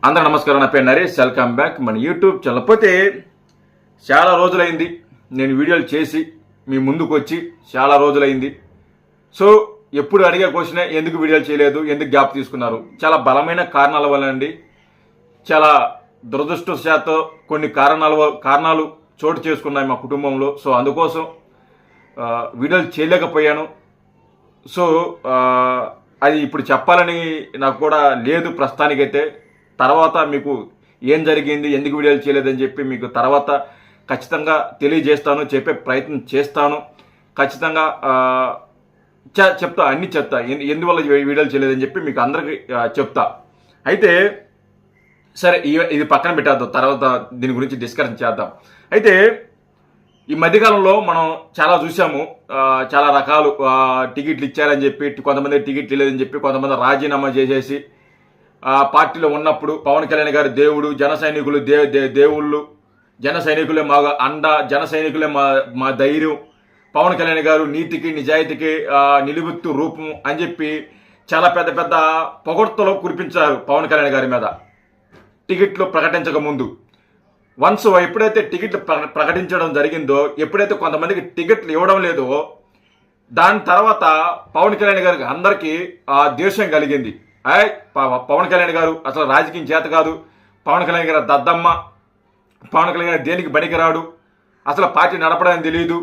అందరూ నమస్కారం. నా పేరు నరేష్. వెల్కమ్ బ్యాక్ మన యూట్యూబ్ ఛానల్. పోతే చాలా రోజులైంది నేను వీడియోలు చేసి మీ ముందుకు వచ్చి, చాలా రోజులైంది. సో ఎప్పుడు అడిగే క్వశ్చనే, ఎందుకు వీడియోలు చేయలేదు, ఎందుకు గ్యాప్ తీసుకున్నారు? చాలా బలమైన కారణాల వల్ల అండి. చాలా దురదృష్టవశాత్తు కొన్ని కారణాలు చోటు చేసుకున్నాయి మా కుటుంబంలో. సో అందుకోసం వీడియోలు చేయలేకపోయాను. సో అది ఇప్పుడు చెప్పాలని నాకు కూడా లేదు ప్రస్తుతానికైతే. తర్వాత మీకు ఏం జరిగింది, ఎందుకు వీడియోలు చేయలేదని చెప్పి మీకు తర్వాత ఖచ్చితంగా తెలియజేస్తాను, చెప్పే ప్రయత్నం చేస్తాను. ఖచ్చితంగా చెప్తా, అన్నీ చెప్తా, ఎందువల్ల వీడియోలు చేయలేదని చెప్పి మీకు అందరికీ చెప్తా. అయితే సరే, ఇది పక్కన పెట్టేద్దాం, తర్వాత దీని గురించి డిస్కషన్ చేద్దాం. అయితే ఈ మధ్యకాలంలో మనం చాలా చూసాము, చాలా రకాలు టికెట్లు ఇచ్చారని చెప్పి, కొంతమంది టికెట్లు లేదని చెప్పి, కొంతమంది రాజీనామా చేసేసి పార్టీలో ఉన్నప్పుడు పవన్ కళ్యాణ్ గారి దేవుడు, జన సైనికులు దేవుళ్ళు, జన సైనికులే మా అండ, జన సైనికులే మా ధైర్యం, పవన్ కళ్యాణ్ గారు నీతికి నిజాయితీకి నిలువెత్తు రూపం అని చెప్పి చాలా పెద్ద పెద్ద పొగడ్తలు కురిపించారు పవన్ కళ్యాణ్ గారి మీద టికెట్లు ప్రకటించక ముందు. వన్స్ ఎప్పుడైతే టికెట్లు ప్రకటించడం జరిగిందో, ఎప్పుడైతే కొంతమందికి టికెట్లు ఇవ్వడం లేదో, దాని తర్వాత పవన్ కళ్యాణ్ గారికి అందరికీ ద్వేషం కలిగింది. పవన్ కళ్యాణ్ గారు అసలు రాజకీయం చేత కాదు, పవన్ కళ్యాణ్ గారు దద్దమ్మ, పవన్ కళ్యాణ్ గారు దేనికి పనికిరాడు, అసలు పార్టీ నడపడానికి తెలియదు,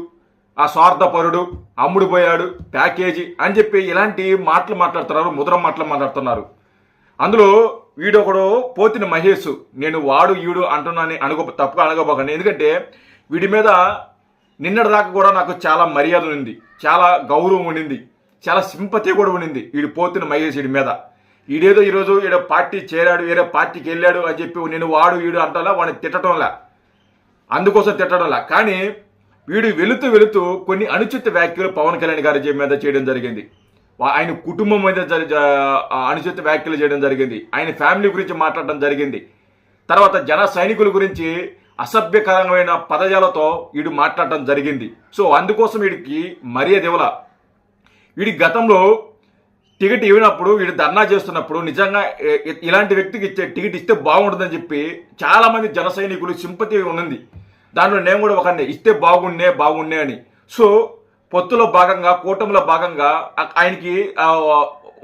ఆ స్వార్థపరుడు, అమ్ముడు పోయాడు, ప్యాకేజీ అని చెప్పి ఇలాంటి మాటలు మాట్లాడుతున్నారు, ముద్ర మాటలు మాట్లాడుతున్నారు. అందులో వీడొకడు పోతిన మహేష్, నేను వాడు ఈడు అంటున్నాను తప్పుగా అనగబోకండి. ఎందుకంటే వీడి మీద నిన్నటి దాకా కూడా నాకు చాలా మర్యాద ఉంది, చాలా గౌరవం ఉండింది, చాలా సింపతి కూడా ఉండింది వీడు పోతిన మహేష్. వీడి మీద ఈడేదో ఈరోజు ఈడ పార్టీ చేరాడు, వేరే పార్టీకి వెళ్ళాడు అని చెప్పి నేను వాడు ఈడు అంటలా, వాడిని తిట్టడంలా, అందుకోసం తిట్టడంలా. కానీ వీడు వెళుతూ కొన్ని అనుచిత వ్యాఖ్యలు పవన్ కళ్యాణ్ గారి మీద చేయడం జరిగింది. ఆయన కుటుంబం మీద అనుచిత వ్యాఖ్యలు చేయడం జరిగింది, ఆయన ఫ్యామిలీ గురించి మాట్లాడడం జరిగింది. తర్వాత జన సైనికుల గురించి అసభ్యకరమైన పదజాలతో వీడు మాట్లాడటం జరిగింది. సో అందుకోసం వీడికి మర్యాద ఇవ్వాల. వీడి గతంలో టికెట్ ఇవ్వనప్పుడు, వీడు ధర్నా చేస్తున్నప్పుడు నిజంగా ఇలాంటి వ్యక్తికి టికెట్ ఇస్తే బాగుంటుందని చెప్పి చాలా మంది జన సైనికులు సింపతి ఉన్నది. దాంట్లో నేను కూడా ఒకనే ఇస్తే బాగుండే అని. సో పొత్తులో భాగంగా, కూటమిలో భాగంగా ఆయనకి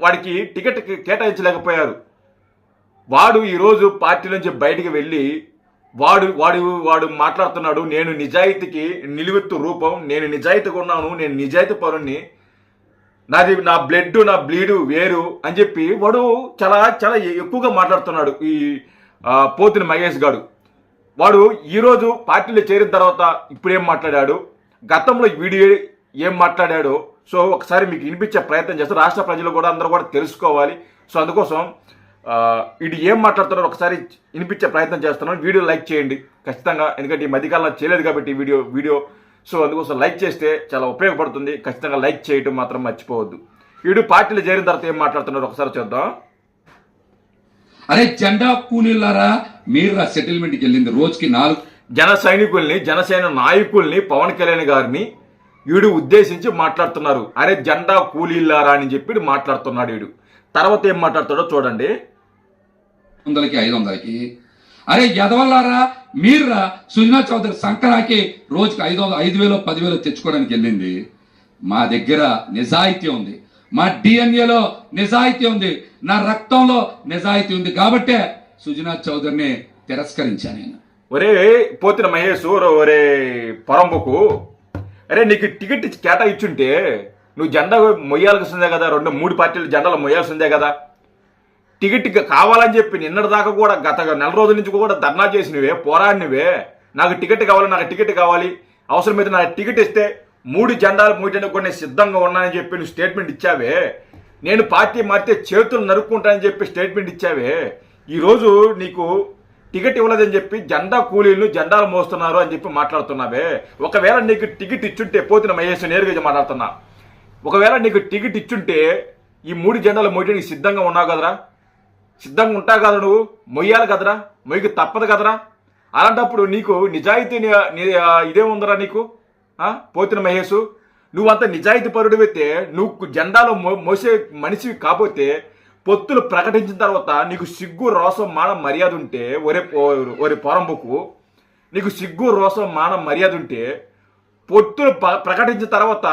వాడికి టికెట్ కేటాయించలేకపోయారు. వాడు ఈరోజు పార్టీ నుంచి బయటికి వెళ్ళి వాడు మాట్లాడుతున్నాడు, నేను నిజాయితీకి నిలువెత్తు రూపం, నేను నిజాయితీగా ఉన్నాను, నేను నిజాయితీ పరుణ్ణి, నా బ్లడ్ నా బ్లీడు వేరు అని చెప్పి వాడు చాలా చాలా ఎక్కువగా మాట్లాడుతున్నాడు ఈ పోతిన మహేష్ గారు. వాడు ఈరోజు పార్టీలో చేరిన తర్వాత ఇప్పుడేం మాట్లాడాడు, గతంలో వీడియో ఏం మాట్లాడాడో సో ఒకసారి మీకు వినిపించే ప్రయత్నం చేస్తే రాష్ట్ర ప్రజలు కూడా అందరూ కూడా తెలుసుకోవాలి. సో అందుకోసం వీడు ఏం మాట్లాడుతున్నారో ఒకసారి వినిపించే ప్రయత్నం చేస్తున్నాను. వీడియో లైక్ చేయండి ఖచ్చితంగా, ఎందుకంటే ఈ మధ్యకాలంలో చేయలేదు కాబట్టి వీడియో. సో అందుకోసం లైక్ చేస్తే చాలా ఉపయోగపడుతుంది. ఖచ్చితంగా లైక్ చేయటం మాత్రం మర్చిపోవద్దు. వీడు పార్టీలో చేరిన తర్వాత ఏం మాట్లాడుతున్నాడు ఒకసారి చూద్దాం. అరే జెండా కూలీలారా, మీరు సెటిల్మెంట్కి వెళ్ళింది రోజుకి 4 జన సైనికుల్ని, జనసేన నాయకుల్ని, పవన్ కళ్యాణ్ గారిని వీడు ఉద్దేశించి మాట్లాడుతున్నారు. అరే జెండా కూలీలారా అని చెప్పి మాట్లాడుతున్నాడు వీడు. తర్వాత ఏం మాట్లాడుతాడో చూడండి. 100కి 500కి అరే ఎదవల్లారా, మీర్రా సుజనా చౌదరి సంకరాకి రోజుకి 5,000 10,000 తెచ్చుకోవడానికి వెళ్ళింది. మా దగ్గర నిజాయితీ ఉంది, మా డిఎన్ఏలో నిజాయితీ ఉంది, నా రక్తంలో నిజాయితీ ఉంది కాబట్టే సుజనా చౌదరిని తిరస్కరించాను నేను. ఒరే పోతిన మహేష్, ఒరే పొరంబుకు, అరే నీకు టికెట్ ఇచ్చి కేటాయిచ్చుంటే నువ్వు జెండా మొయ్యాల్సిందే కదా, 2-3 పార్టీలు జెండాలు మొయ్యాల్సిందే కదా. టికెట్ కావాలని చెప్పి నిన్నటి దాకా కూడా గత నెల రోజుల నుంచి కూడా ధర్నా చేసినవే, పోరాడినవే, నాకు టికెట్ కావాలి, అవసరమైతే నాకు టికెట్ ఇస్తే 3 జెండాలు మూయడానికి కూడా నేను సిద్ధంగా ఉన్నానని చెప్పి నువ్వు స్టేట్మెంట్ ఇచ్చావే. నేను పార్టీ మారితే చేతులు నరుక్కుంటానని చెప్పి స్టేట్మెంట్ ఇచ్చావే. ఈరోజు నీకు టికెట్ ఇవ్వలేదని చెప్పి జెండా కూలీలు జెండాలు మోస్తున్నారు అని చెప్పి మాట్లాడుతున్నావే. ఒకవేళ నీకు టికెట్ ఇచ్చుంటే, పోతిన మహేష్ నేరుగా మాట్లాడుతున్నా, ఒకవేళ నీకు టికెట్ ఇచ్చుంటే ఈ 3 జెండాలు మోయడానికి సిద్ధంగా ఉన్నావు కదరా, సిద్ధంగా ఉంటావు కదా, నువ్వు మొయ్యాలి కదరా, మొయ్యకి తప్పదు కదరా. అలాంటప్పుడు నీకు నిజాయితీ ఇదేముందరా నీకు పోతిన మహేష్? నువ్వంత నిజాయితీ పరుడు అయితే, నువ్వు జెండాలో మోసే మనిషివి కాకపోతే పొత్తులు ప్రకటించిన తర్వాత నీకు సిగ్గు రోసం మానం మర్యాద ఉంటే ఒరే పొరంబుకు నీకు సిగ్గు రోసం మానం మర్యాద ఉంటే పొత్తులు ప్రకటించిన తర్వాత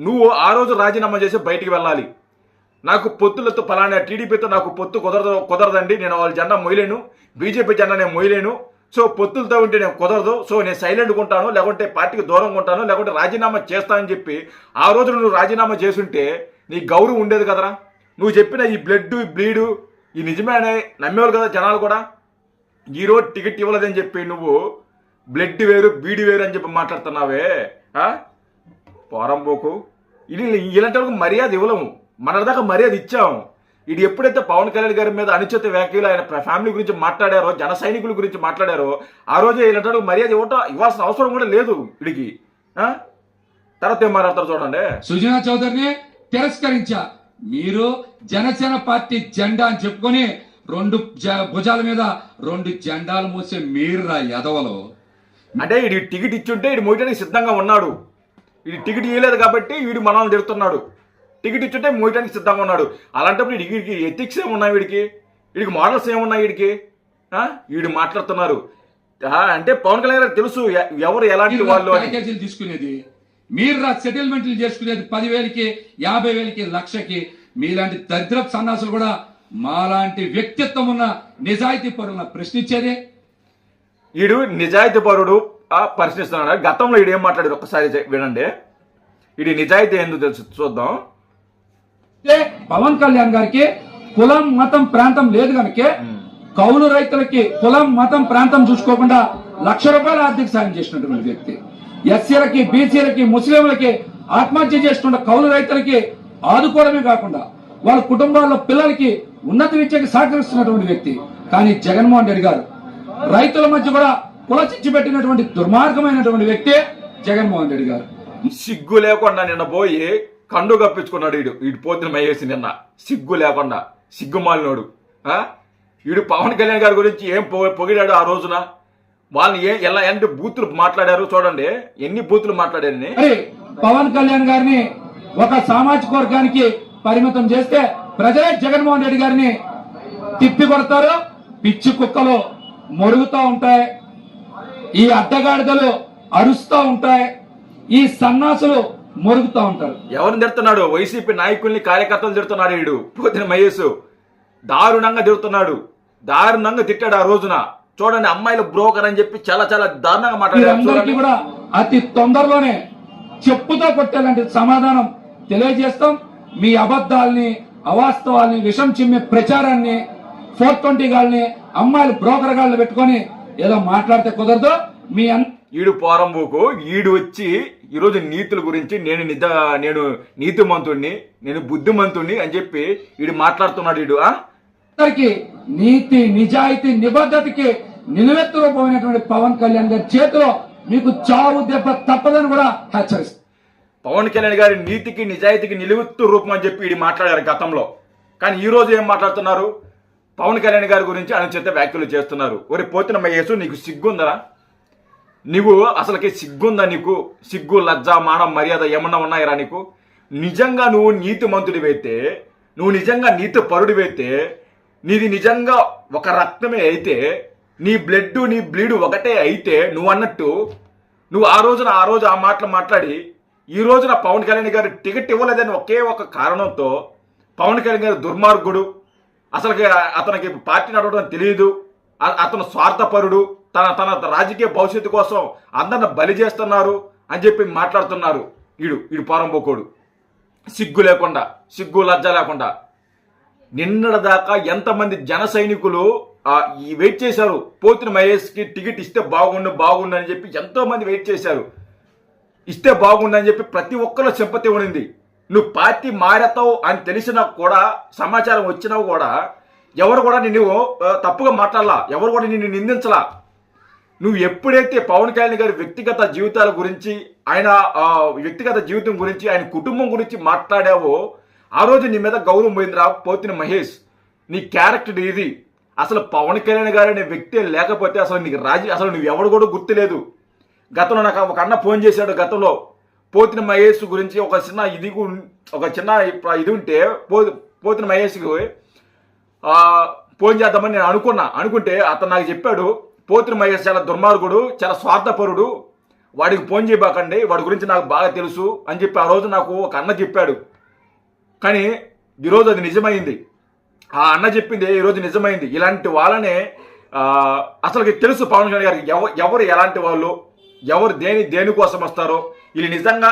నువ్వు ఆ రోజు రాజీనామా చేసి బయటికి వెళ్ళాలి. నాకు పొత్తులతో పలానా టీడీపీతో నాకు పొత్తు కుదరదండి, నేను వాళ్ళ జెండా మొయ్యలేను, బీజేపీ జెండా నేను మొయ్యలేను, సో పొత్తులతో ఉంటే నేను కుదరదు, సో నేను సైలెంట్గా ఉంటాను, లేకుంటే పార్టీకి దూరంగా ఉంటాను, లేకుంటే రాజీనామా చేస్తానని చెప్పి ఆ రోజు నువ్వు రాజీనామా చేసుంటే నీ గౌరవం ఉండేది కదరా. నువ్వు చెప్పిన ఈ బ్లీడు ఈ నిజమే అనే నమ్మేవాళ్ళు కదా జనాలు కూడా. ఈరోజు టికెట్ ఇవ్వలేదని చెప్పి నువ్వు బ్లడ్ వేరు బీడి వేరు అని చెప్పి మాట్లాడుతున్నావే పోరంబోకు. ఇది ఇలాంటి వాళ్ళకి మర్యాద ఇవ్వలేము, మన దాకా మర్యాద ఇచ్చాము. ఇది ఎప్పుడైతే పవన్ కళ్యాణ్ గారి మీద అనుచిత వ్యాఖ్యలు ఆయన ఫ్యామిలీ గురించి మాట్లాడారో, జన సైనికుల గురించి మాట్లాడారో, ఆ రోజే ఇలాంటి వాళ్ళకి మర్యాద ఇవ్వాల్సిన అవసరం కూడా లేదు వీడికి. తర్వాత ఏం మాట్లాడతారు చూడండి. సుజనా చౌదరిని తిరస్కరించా. మీరు జనసేన పార్టీ జెండా అని చెప్పుకొని రెండు భుజాల మీద రెండు జెండాలు మోసే మీరురా ఎదవలు. అంటే వీడి టికెట్ ఇచ్చుంటే వీడు మోయటానికి సిద్ధంగా ఉన్నాడు. వీడి టికెట్ ఇవ్వలేదు కాబట్టి వీడు మనల్ని తిడుతున్నాడు. టికెట్ ఇచ్చుంటే మోయటానికి సిద్ధంగా ఉన్నాడు. అలాంటప్పుడు వీడికి ఎథిక్స్ ఏమున్నాయి, వీడికి మోడల్స్ ఏమున్నాయి, వీడు మాట్లాడుతున్నారు. అంటే పవన్ కళ్యాణ్ గారికి తెలుసు ఎవరు ఎలాంటి వాళ్ళు ప్యాకేజీలు తీసుకునేది. మీరు సెటిల్మెంట్లు చేసుకునేది 10,000కి 50,000కి 1,00,000కి. మీలాంటి దరిద్ర సన్నాసులు కూడా మాలాంటి వ్యక్తిత్వం ఉన్న నిజాయితీ పరులను ప్రశ్నించేదే. వీడు నిజాయితీ పరుడు ప్రశ్నిస్తున్నాడు. గతంలో వీడు ఏం మాట్లాడారు ఒక్కసారి వినండి. వీడి నిజాయితీ ఎందుకు తెలుసు చూద్దాం. పవన్ కళ్యాణ్ గారికి కులం మతం ప్రాంతం లేదు కనుక కౌలు రైతులకి కులం మతం ప్రాంతం చూసుకోకుండా ₹1,00,000 ఆర్థిక సాయం చేసినటువంటి వ్యక్తి. ఎస్సీలకి బీసీలకి ముస్లింలకి ఆత్మహత్య చేస్తున్న కౌలు రైతులకి ఆదుకోవడమే కాకుండా వాళ్ళ కుటుంబాల్లో పిల్లలకి ఉన్నత విద్యకి సహకరిస్తున్నటువంటి వ్యక్తి. కానీ జగన్మోహన్ రెడ్డి గారు రైతుల మధ్య కూడా కులచిచ్చి పెట్టినటువంటి దుర్మార్గమైనటువంటి వ్యక్తి జగన్మోహన్ రెడ్డి గారు. సిగ్గు లేకుండా నిన్న పోయి కండు కప్పించుకున్నాడు వీడు పోతున్న మహేసి. నిన్న సిగ్గు లేకుండా సిగ్గుమాలినోడు. వీడు పవన్ కళ్యాణ్ గారి గురించి ఏం పొగిడాడు ఆ రోజున. వాళ్ళని ఎలాంటి బూతులు మాట్లాడారు చూడండి, ఎన్ని బూతులు మాట్లాడారని. పవన్ కళ్యాణ్ గారిని ఒక సామాజిక వర్గానికి పరిమితం చేస్తే ప్రజలే జగన్మోహన్ రెడ్డి గారిని తిప్పి కొడతారు. పిచ్చి కుక్కలు మొరుగుతూ ఉంటాయి, ఈ అడ్డగాడిదలు అరుస్తూ ఉంటాయి, ఈ సన్నాసులు మొరుగుతూ ఉంటారు. ఎవరిని తిడుతున్నాడు? వైసీపీ నాయకుల్ని కార్యకర్తలు తిడుతున్నాడు వీడు. పోతిన మహేష్ దారుణంగా తిడుతున్నాడు, దారుణంగా తిట్టాడు ఆ రోజున. చూడండి, అమ్మాయిలు బ్రోకర్ అని చెప్పి చాలా చాలా దారుణంగా మాట్లాడారు. కూడా అతి తొందరలోనే చెప్పుతో కొట్టేలాంటి సమాధానం తెలియజేస్తాం. మీ అబద్ధాలని అవాస్తవాల్ని విషం చిమ్మే ప్రచారాన్ని 420 గాల్ని అమ్మాయిలు బ్రోకర్ గాళ్ళు పెట్టుకొని ఏదో మాట్లాడితే కుదరదు. మీ ఈడు పోరంబోకు ఈడు వచ్చి ఈరోజు నీతుల గురించి నేను నీతిమంతుణ్ణి, నేను బుద్ధిమంతుణ్ణి అని చెప్పి ఈడు మాట్లాడుతున్నాడు. ఈడు అందరికి నీతి నిజాయితీ నిబద్ధతకి నిలువెత్తు రూపమైనటువంటి పవన్ కళ్యాణ్ గారి చేతిలో మీకు చావు దెబ్బ తప్పదని కూడా హెచ్చరిస్తారు. పవన్ కళ్యాణ్ గారి నీతికి నిజాయితీకి నిలువెత్తు రూపం అని చెప్పి ఈడు మాట్లాడారు గతంలో. కానీ ఈ రోజు ఏం మాట్లాడుతున్నారు? పవన్ కళ్యాణ్ గారి గురించి అనుచిత వ్యాఖ్యలు చేస్తున్నారు. ఒరే పోతిన మహేష్, నీకు సిగ్గుందరా? నీవు అసలుకి సిగ్గుందా? నీకు సిగ్గు లజ్జ మానం మర్యాద ఏమన్నా ఉన్నాయిరా నీకు? నిజంగా నువ్వు నీతిమంతుడివైతే, నువ్వు నిజంగా నీతి పరుడివైతే, నీది నిజంగా ఒక రక్తమే అయితే, నీ బ్లడ్ నీ బ్లీడ్ ఒకటే అయితే, నువ్వు అన్నట్టు నువ్వు ఆ రోజు ఆ మాటలు మాట్లాడి ఈ రోజున పవన్ కళ్యాణ్ గారు టికెట్ ఇవ్వలేదని ఒకే ఒక కారణంతో పవన్ కళ్యాణ్ గారు దుర్మార్గుడు, అసలుకి అతనికి పార్టీ నడవడం తెలియదు, అతను స్వార్థపరుడు, తన రాజకీయ భవిష్యత్తు కోసం అందరిని బలి చేస్తున్నారు అని చెప్పి మాట్లాడుతున్నారు. ఈడు పోరంబోకోడు సిగ్గు లేకుండా, సిగ్గు లజ్జ లేకుండా. నిన్నటిదాకా ఎంతమంది జన సైనికులు వెయిట్ చేశారు. పోతిన మహేష్కి టికెట్ ఇస్తే బాగుండు అని చెప్పి ఎంతో మంది వెయిట్ చేశారు. ఇస్తే బాగుండు అని చెప్పి ప్రతి ఒక్కరు సింపతి ఉండింది. నువ్వు పార్టీ మారతావు అని తెలిసినా కూడా, సమాచారం వచ్చినా కూడా ఎవరు కూడా నిన్ను తప్పుగా మాట్లాడలా, ఎవరు కూడా నిన్ను నిందించలా. నువ్వు ఎప్పుడైతే పవన్ కళ్యాణ్ గారి వ్యక్తిగత జీవితాల గురించి, ఆయన వ్యక్తిగత జీవితం గురించి, ఆయన కుటుంబం గురించి మాట్లాడావో ఆ రోజు నీ మీద గౌరవం పోయిందిరా పోతిన మహేష్. నీ క్యారెక్టర్ ఇది. అసలు పవన్ కళ్యాణ్ గారు అనే వ్యక్తి లేకపోతే అసలు నీకు అసలు నువ్వు ఎవడు కూడా గుర్తులేదు. గతంలో నాకు ఒక అన్న ఫోన్ చేశాడు. గతంలో పోతిన మహేష్ గురించి ఒక చిన్న ఇది ఉంటే పోతిన మహేష్కి ఫోన్ చేద్దామని నేను అనుకుంటే అతను నాకు చెప్పాడు, పోతిరి మహేష్ చాలా దుర్మార్గుడు, చాలా స్వార్థపరుడు, వాడికి ఫోన్ చేయబాకండి, వాడి గురించి నాకు బాగా తెలుసు అని చెప్పి ఆ రోజు నాకు ఒక అన్న చెప్పాడు. కానీ ఈరోజు అది నిజమైంది. ఆ అన్న చెప్పింది ఈరోజు నిజమైంది. ఇలాంటి వాళ్ళనే అసలుకి తెలుసు పవన్ కళ్యాణ్ గారికి ఎవరు ఎలాంటి వాళ్ళు, ఎవరు దేనికోసం వస్తారో, వీళ్ళు నిజంగా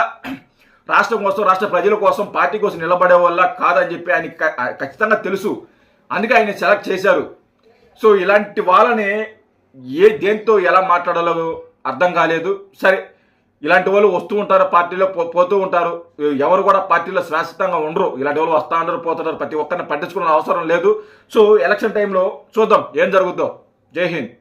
రాష్ట్రం కోసం, రాష్ట్ర ప్రజల కోసం, పార్టీ కోసం నిలబడే వల్ల కాదని చెప్పి ఆయన ఖచ్చితంగా తెలుసు. అందుకే ఆయన సెలెక్ట్ చేశారు. సో ఇలాంటి వాళ్ళని దేంతో ఎలా మాట్లాడాలో అర్థం కాలేదు. సరే, ఇలాంటి వాళ్ళు వస్తూ ఉంటారు, పార్టీలో పోతూ ఉంటారు, ఎవరు కూడా పార్టీలో శాశ్వతంగా ఉండరు. ఇలాంటి వాళ్ళు వస్తూ ఉంటారు, పోతుంటారు, ప్రతి ఒక్కరిని పట్టించుకునే అవసరం లేదు. సో ఎలక్షన్ టైంలో చూద్దాం ఏం జరుగుద్దో. జై హింద్.